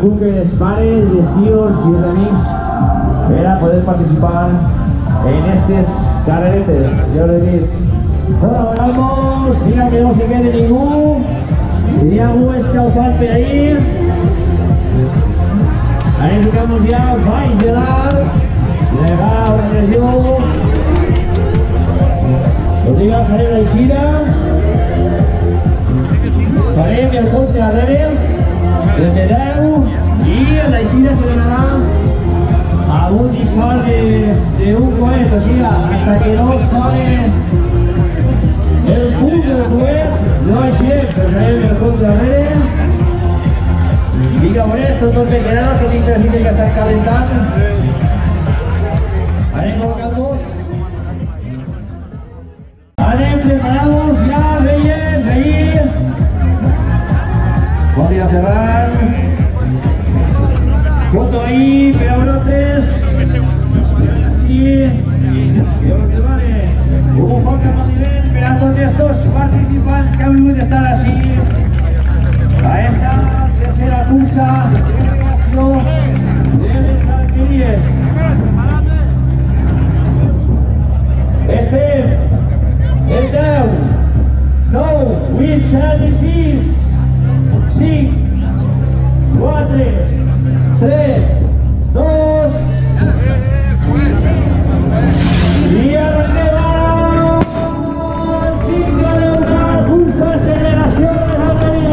buques, pares, vestidos y remix para poder participar en estos carreretes. Yo le digo, bueno, vamos, mira que no se quede ningún. Diría escalfar per ahí. Ahí llegamos ya, vais de dar. Legal, regió. Lo diga, farem la eixida. Farem el cotxe darrere. Des de 10. I la eixida se donarà a un dispar de un coet. O sigui, hasta que no sone el punt del coet, no eixirem. Però farem el cotxe darrere. I cabrons, tot ben quedat, que tinc que estar calentant. Anem colocant-nos. Anem preparados, ya, Reyes, ahí. Voy a cerrar. Foto ahí, peonotes. Así. Un poc de moviment per a tots estos participants que han vingut a estar així. A esta tercera cursa de les alqueries. Estem el 10, 9, 8, 7 i 6, 5, 4, 3, 2, i arrenquem el cicle d'una cursa de celebració de les alqueries.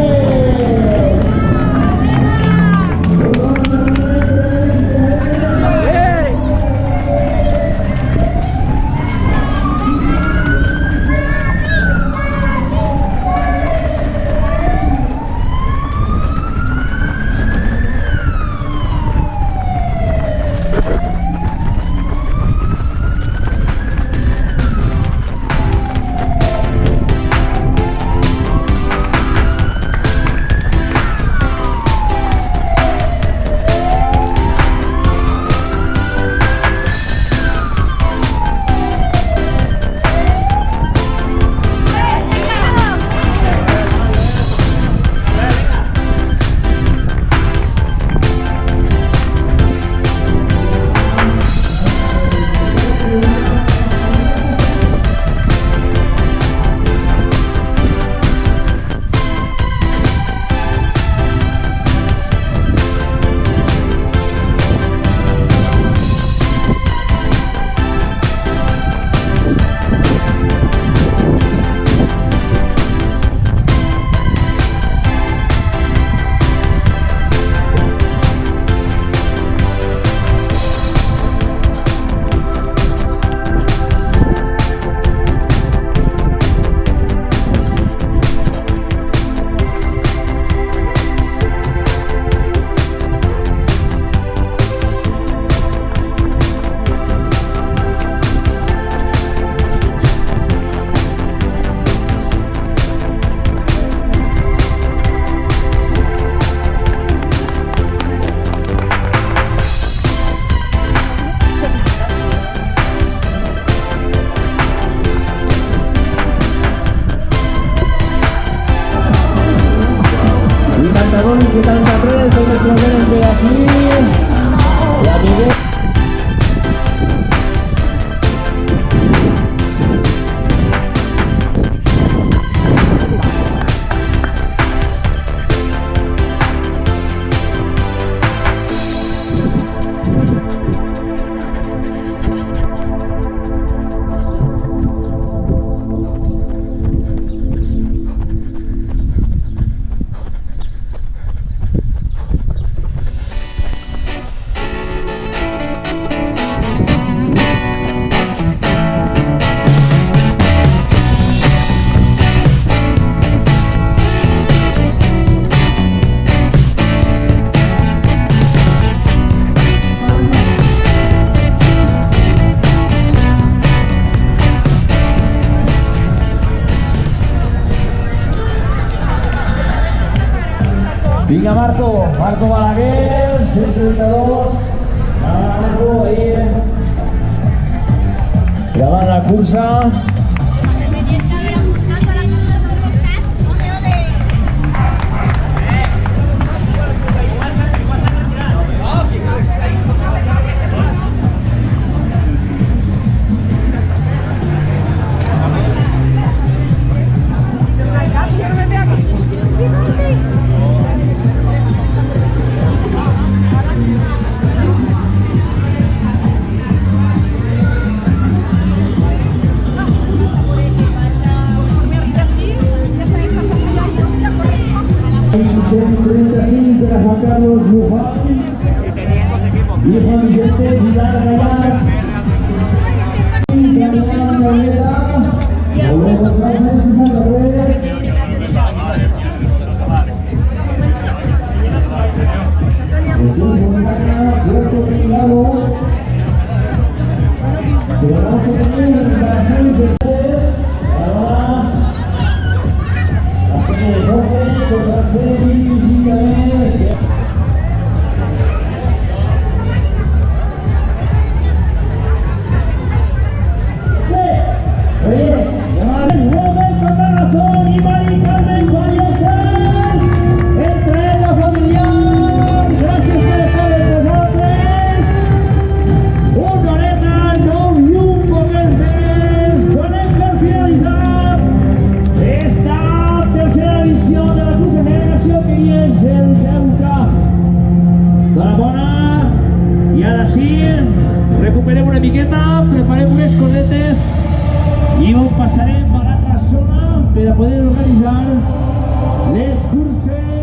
Vinga, Marco Balaguer, 132, Marco ahí, grabant la cursa. ara sí, recuperem una miqueta, preparem unes cosetes i on passarem a l'altra zona per a poder organitzar les curses